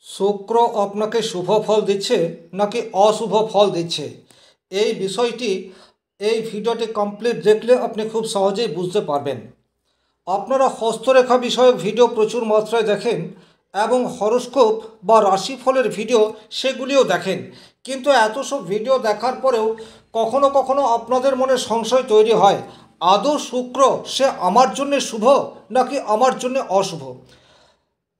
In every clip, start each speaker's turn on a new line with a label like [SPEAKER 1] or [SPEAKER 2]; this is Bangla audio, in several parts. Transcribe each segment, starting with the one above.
[SPEAKER 1] শুক্র আপনাকে শুভ ফল দিচ্ছে নাকি অশুভ ফল দিচ্ছে, এই বিষয়টি এই ভিডিওটি কমপ্লিট দেখলে আপনি খুব সহজেই বুঝতে পারবেন। আপনারা হস্তরেখা বিষয়ক ভিডিও প্রচুর মাত্রায় দেখেন এবং হরোস্কোপ বা রাশিফলের ভিডিও সেগুলিও দেখেন, কিন্তু এত সব ভিডিও দেখার পরেও কখনো কখনো আপনাদের মনে সংশয় তৈরি হয়, আদৌ শুক্র সে আমার জন্য শুভ নাকি আমার জন্য অশুভ।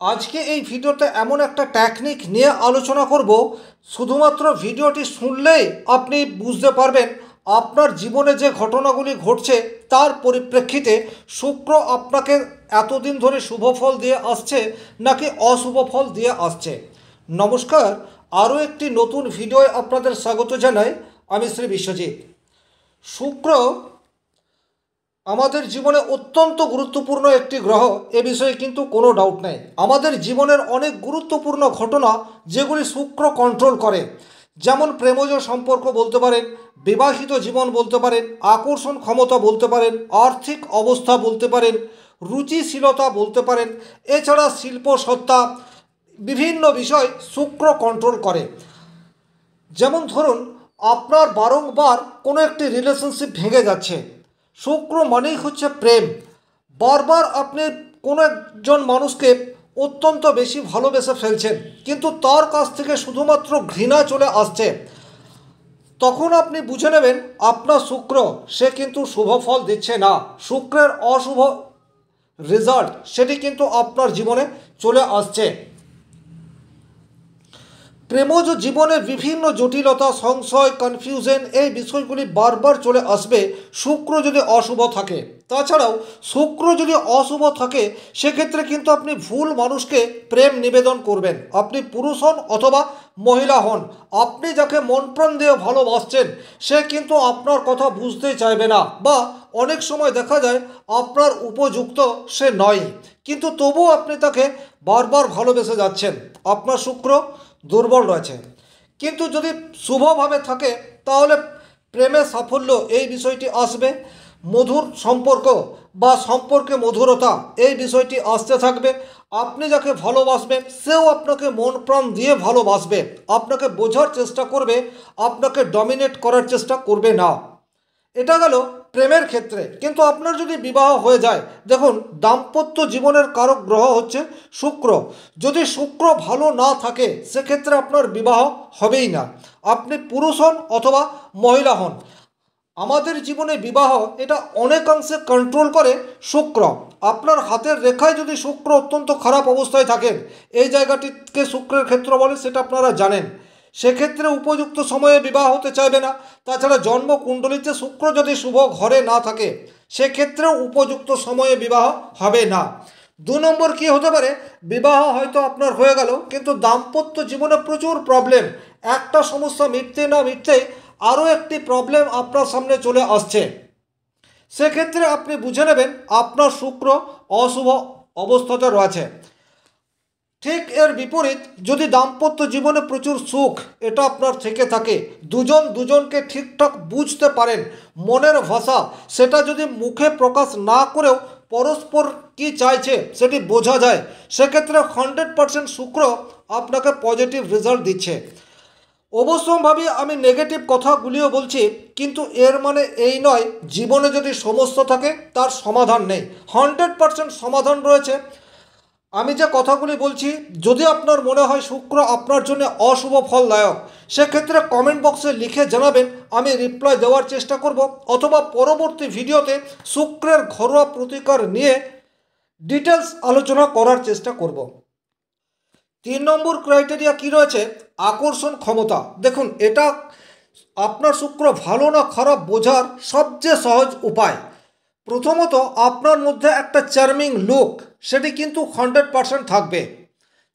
[SPEAKER 1] আজকে এই ভিডিওতে এমন একটা টেকনিক নিয়ে আলোচনা করব, শুধুমাত্র ভিডিওটি শুনলেই আপনি বুঝতে পারবেন আপনার জীবনে যে ঘটনাগুলি ঘটছে তার পরিপ্রেক্ষিতে শুক্র আপনাকে এতদিন ধরে শুভ ফল দিয়ে আসছে নাকি অশুভ ফল দিয়ে আসছে। নমস্কার, আরও একটি নতুন ভিডিওয় আপনাদের স্বাগত জানাই। আমি শ্রী বিশ্বজিৎ। শুক্র আমাদের জীবনে অত্যন্ত গুরুত্বপূর্ণ একটি গ্রহ, এ বিষয়ে কিন্তু কোনো ডাউট নেই। আমাদের জীবনের অনেক গুরুত্বপূর্ণ ঘটনা যেগুলি শুক্র কন্ট্রোল করে, যেমন প্রেমজ সম্পর্ক বলতে পারেন, বিবাহিত জীবন বলতে পারেন, আকর্ষণ ক্ষমতা বলতে পারেন, আর্থিক অবস্থা বলতে পারেন, রুচিশীলতা বলতে পারেন, এছাড়া শিল্প সত্তা, বিভিন্ন বিষয় শুক্র কন্ট্রোল করে। যেমন ধরুন, আপনার বারংবার কোনো একটি রিলেশনশিপ ভেঙে যাচ্ছে, শুক্র মানেই হচ্ছে প্রেম। বারবার আপনি কোনো একজন মানুষকে অত্যন্ত বেশি ভালোবেসে ফেলছেন, কিন্তু তার কাছ থেকে শুধুমাত্র ঘৃণা চলে আসছে, তখন আপনি বুঝে নেবেন আপনার শুক্র সে কিন্তু শুভ ফল দিচ্ছে না। শুক্রের অশুভ রেজাল্ট সেটি কিন্তু আপনার জীবনে চলে আসছে। প্রেমজ জীবনে বিভিন্ন জটিলতা, সংশয়, কনফিউশন, এই বিষয়গুলি বারবার চলে আসবে শুক্র যদি অশুভ থাকে। তাছাড়াও শুক্র যদি অশুভ থাকে সেক্ষেত্রে কিন্তু আপনি ভুল মানুষকে প্রেম নিবেদন করবেন। আপনি পুরুষ হন অথবা মহিলা হন, আপনি যাকে মন প্রাণ দিয়ে ভালোবাসছেন সে কিন্তু আপনার কথা বুঝতেই চাইবে না, বা অনেক সময় দেখা যায় আপনার উপযুক্ত সে নয়, কিন্তু তবুও আপনি তাকে বারবার ভালোবেসে যাচ্ছেন। আপনার শুক্র দুর্বল রয়েছে। কিন্তু যদি শুভভাবে থাকে তাহলে প্রেমে সাফল্য এই বিষয়টি আসবে, মধুর সম্পর্ক বা সম্পর্কে মধুরতা এই বিষয়টি আসতে থাকবে। আপনি যাকে ভালোবাসবেন সেও আপনাকে মন প্রাণ দিয়ে ভালোবাসবে, আপনাকে বোঝার চেষ্টা করবে, আপনাকে ডমিনেট করার চেষ্টা করবে না। এটা গেল প্রেমের ক্ষেত্রে। কিন্তু আপনার যদি বিবাহ হয়ে যায়, দেখুন দাম্পত্য জীবনের কারক গ্রহ হচ্ছে শুক্র। যদি শুক্র ভালো না থাকে সেক্ষেত্রে আপনার বিবাহ হবেই না, আপনি পুরুষ হন অথবা মহিলা হন। আমাদের জীবনে বিবাহ এটা অনেকাংশে কন্ট্রোল করে শুক্র। আপনার হাতের রেখায় যদি শুক্র অত্যন্ত খারাপ অবস্থায় থাকেন, এই জায়গাটিকে শুক্রের ক্ষেত্র বলে, সেটা আপনারা জানেন, সেক্ষেত্রে উপযুক্ত সময়ে বিবাহ হতে চাইবে না। তাছাড়া জন্মকুণ্ডলিতে শুক্র যদি শুভ ঘরে না থাকে সেক্ষেত্রেও উপযুক্ত সময়ে বিবাহ হবে না। 2 নম্বর কী হতে পারে, বিবাহ হয়তো আপনার হয়ে গেল কিন্তু দাম্পত্য জীবনে প্রচুর প্রবলেম, একটা সমস্যা মিটতে না মিটতেই আরও একটি প্রবলেম আপনার সামনে চলে আসছে, সেক্ষেত্রে আপনি বুঝে নেবেন আপনার শুক্র অশুভ অবস্থাতে রয়েছে। ঠিক এর বিপরীত, যদি দাম্পত্য জীবনে প্রচুর সুখ এটা আপনার থেকে থাকে, দুজন দুজনকে ঠিকঠাক বুঝতে পারেন, মনের ভাষা সেটা যদি মুখে প্রকাশ না করেও পরস্পর কি চাইছে সেটি বোঝা যায়, সেক্ষেত্রে 100% শুক্র আপনাকে পজিটিভ রেজাল্ট দিচ্ছে। অবশ্যম্ভাবী আমি নেগেটিভ কথাগুলিও বলছি, কিন্তু এর মানে এই নয় জীবনে যদি সমস্যা থাকে তার সমাধান নেই। 100% সমাধান রয়েছে। আমি যে কথাগুলি বলছি, যদি আপনার মনে হয় শুক্র আপনার জন্য অশুভ ফলদায়ক, সেক্ষেত্রে কমেন্ট বক্সে লিখে জানাবেন, আমি রিপ্লাই দেওয়ার চেষ্টা করব, অথবা পরবর্তী ভিডিওতে শুক্রের ঘরোয়া প্রতিকার নিয়ে ডিটেলস আলোচনা করার চেষ্টা করব। 3 নম্বর ক্রাইটেরিয়া কি রয়েছে, আকর্ষণ ক্ষমতা। দেখুন, এটা আপনার শুক্র ভালো না খারাপ বোঝার সবচেয়ে সহজ উপায়। প্রথমত, আপনার মধ্যে একটা চার্মিং লুক সেটি কিন্তু 100% থাকবে।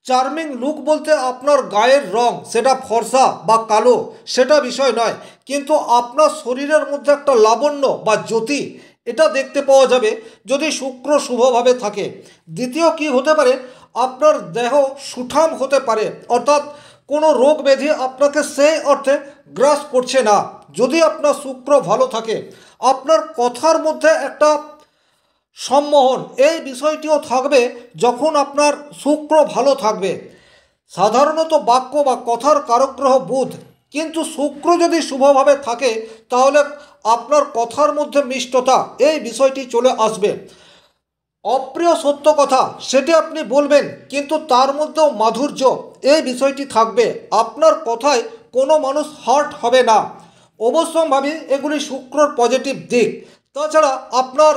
[SPEAKER 1] চার্মিং লুক বলতে আপনার গায়ের রং সেটা ফর্সা বা কালো সেটা বিষয় নয়, কিন্তু আপনার শরীরের মধ্যে একটা লাবণ্য বা জ্যোতি এটা দেখতে পাওয়া যাবে যদি শুক্র শুভভাবে থাকে। দ্বিতীয় কি হতে পারে, আপনার দেহ সুঠাম হতে পারে, অর্থাৎ কোনো রোগ ব্যাধি আপনাকে সেই অর্থে গ্রাস করছে না যদি আপনার শুক্র ভালো থাকে। আপনার কথার মধ্যে একটা সম্মোহন এই বিষয়টিও থাকবে যখন আপনার শুক্র ভালো থাকবে। সাধারণত বাক্য বা কথার কারক গ্রহ বুধ, কিন্তু শুক্র যদি শুভভাবে থাকে তাহলে আপনার কথার মধ্যে মিষ্টতা এই বিষয়টি চলে আসবে। অপ্রিয় সত্য কথা সেটি আপনি বলবেন, কিন্তু তার মধ্যেও মাধুর্য এই বিষয়টি থাকবে। আপনার কথায় কোনো মানুষ হার্ট হবে না। অবশ্যম্ভাবী এগুলি শুক্রর পজিটিভ দিক। তাছাড়া আপনার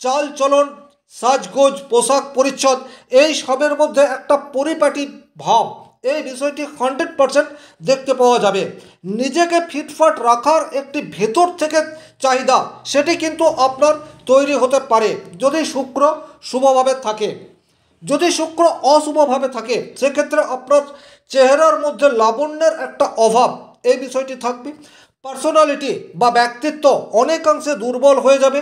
[SPEAKER 1] চাল চলন, সাজগোজ, পোশাক পরিচ্ছদ এই সবের মধ্যে একটা পরিপাটি ভাব এই বিষয়টি 100% দেখতে পাওয়া যাবে। নিজেকে ফিটফাট রাখার একটি ভেতর থেকে চাহিদা সেটি কিন্তু আপনার তৈরি হতে পারে যদি শুক্র শুভভাবে থাকে। যদি শুক্র অশুভভাবে থাকে সেক্ষেত্রে আপনার চেহারার মধ্যে লাবণ্যের একটা অভাব এই বিষয়টি থাকবে। পার্সোনালিটি বা ব্যক্তিত্ব অনেকাংশে দুর্বল হয়ে যাবে।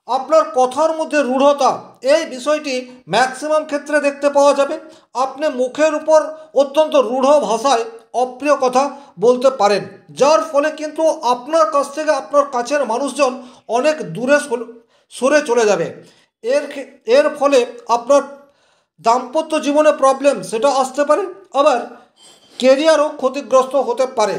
[SPEAKER 1] আপনার কথার মধ্যে রূঢ়তা এই বিষয়টি ম্যাক্সিমাম ক্ষেত্রে দেখতে পাওয়া যাবে। আপনি মুখের উপর অত্যন্ত রূঢ় ভাষায় অপ্রিয় কথা বলতে পারেন, যার ফলে কিন্তু আপনার কাছ থেকে আপনার কাছের মানুষজন অনেক দূরে সরে চলে যাবে। এর ফলে আপনার দাম্পত্য জীবনে প্রবলেম সেটা আসতে পারে, আবার কেরিয়ারও ক্ষতিগ্রস্ত হতে পারে।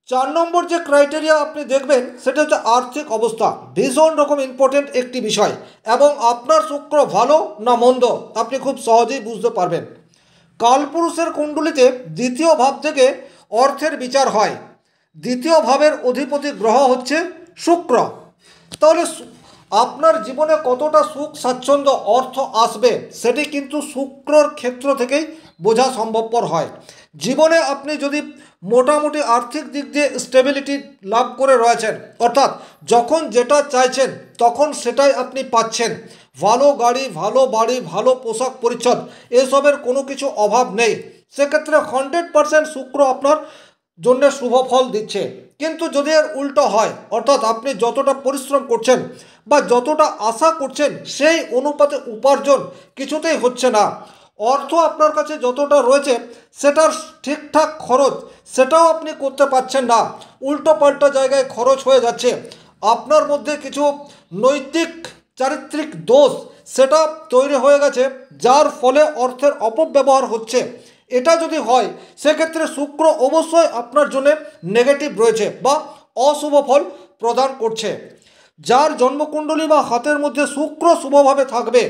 [SPEAKER 1] 4 নম্বর যে ক্রাইটেরিয়া আপনি দেখবেন সেটা হচ্ছে আর্থিক অবস্থা। ভীষণ রকম ইম্পর্টেন্ট একটি বিষয়, এবং আপনার শুক্র ভালো না মন্দ আপনি খুব সহজেই বুঝতে পারবেন। কালপুরুষের কুণ্ডলিতে দ্বিতীয় ভাব থেকে অর্থের বিচার হয়। দ্বিতীয় ভাবের অধিপতি গ্রহ হচ্ছে শুক্র। তাহলে আপনার জীবনে কতটা সুখ স্বাচ্ছন্দ্য অর্থ আসবে সেটি কিন্তু শুক্রর ক্ষেত্র থেকেই বোঝা সম্ভবপর হয়। জীবনে আপনি যদি মোটামুটি আর্থিক দিক দিয়ে স্টেবিলিটি লাভ করে রয়েছেন, অর্থাৎ যখন যেটা চাইছেন তখন সেটাই আপনি পাচ্ছেন, ভালো গাড়ি, ভালো বাড়ি, ভালো পোশাক পরিচ্ছদ এসবের কোনো কিছু অভাব নেই, সেক্ষেত্রে 100% শুক্র আপনার জন্য শুভ ফল দিচ্ছে। কিন্তু যদি এর উল্টো হয়, অর্থাৎ আপনি যতটা পরিশ্রম করছেন বা যতটা আশা করছেন সেই অনুপাতে উপার্জন কিছুতেই হচ্ছে না, অর্থ আপনার কাছে যতটা রয়েছে সেটার ঠিকঠাক খরচ সেটাও আপনি করতে পারছেন না, উল্টো পাল্টা জায়গায় খরচ হয়ে যাচ্ছে, আপনার মধ্যে কিছু নৈতিক চারিত্রিক দোষ সেটা তৈরি হয়ে গেছে, যার ফলে অর্থের অপব্যবহার হচ্ছে, এটা যদি হয় সেক্ষেত্রে শুক্র অবশ্যই আপনার জন্য নেগেটিভ রয়েছে বা অশুভ ফল প্রদান করছে। যার জন্মকুণ্ডলী বা হাতের মধ্যে শুক্র শুভভাবে থাকবে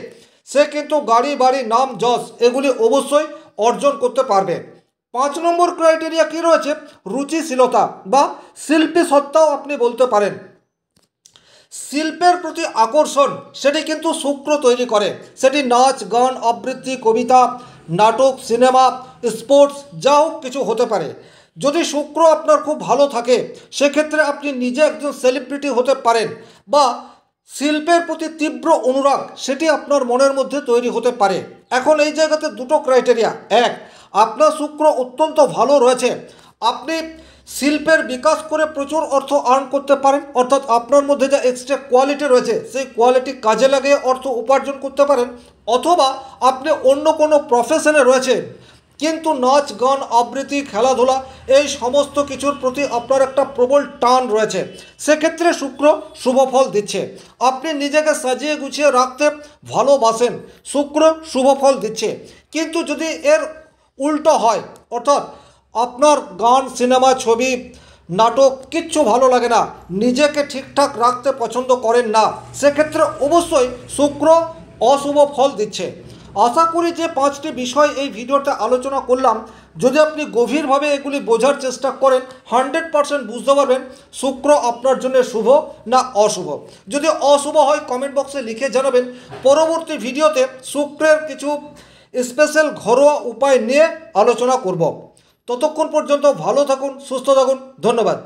[SPEAKER 1] সে কিন্তু গাড়ি, বাড়ি, নাম, যশ এগুলি অবশ্যই অর্জন করতে পারবে। 5 নম্বর ক্রাইটেরিয়া কী রয়েছে? রুচিশীলতা বা শিল্পী সত্তাও আপনি বলতে পারেন। শিল্পের প্রতি আকর্ষণ সেটি কিন্তু শুক্র তৈরি করে, সেটি নাচ, গান, আবৃত্তি, কবিতা, নাটক, সিনেমা, স্পোর্টস যা হোক কিছু হতে পারে। যদি শুক্র আপনার খুব ভালো থাকে সেক্ষেত্রে আপনি নিজে একজন সেলিব্রিটি হতে পারেন, বা শিল্পের প্রতি তীব্র অনুরাগ সেটি আপনার মনের মধ্যে তৈরি হতে পারে। এখন এই জায়গাতে দুটো ক্রাইটেরিয়া। এক, আপনার শুক্র অত্যন্ত ভালো রয়েছে, আপনি শিল্পের বিকাশ করে প্রচুর অর্থ আর্ন করতে পারেন, অর্থাৎ আপনার মধ্যে যা এক্সট্রা কোয়ালিটি রয়েছে সেই কোয়ালিটি কাজে লাগিয়ে অর্থ উপার্জন করতে পারেন। অথবা আপনি অন্য কোনো প্রফেশনে রয়েছে কিন্তু নাচ, গান, আবৃত্তি, খেলাধুলা এই সমস্ত কিছুর প্রতি আপনার একটা প্রবল টান রয়েছে, সেক্ষেত্রে শুক্র শুভ ফল দিচ্ছে। আপনি নিজেকে সাজিয়ে গুছিয়ে রাখতে ভালোবাসেন, শুক্র শুভ ফল দিচ্ছে। কিন্তু যদি এর উল্টো হয়, অর্থাৎ আপনার গান, সিনেমা, ছবি, নাটক কিচ্ছু ভালো লাগে না, নিজেকে ঠিকঠাক রাখতে পছন্দ করেন না, সেক্ষেত্রে অবশ্যই শুক্র অশুভ ফল দিচ্ছে। আশা করি যে 5টি বিষয় এই ভিডিওতে আলোচনা করলাম, যদি আপনি গভীরভাবে এগুলি বোঝার চেষ্টা করেন 100% বুঝতে পারবেন শুক্র আপনার জন্য শুভ না অশুভ। যদি অশুভ হয় কমেন্ট বক্সে লিখে জানাবেন, পরবর্তী ভিডিওতে শুক্রের কিছু স্পেশাল ঘরোয়া উপায় নিয়ে আলোচনা করব। ততক্ষণ পর্যন্ত ভালো থাকুন, সুস্থ থাকুন, ধন্যবাদ।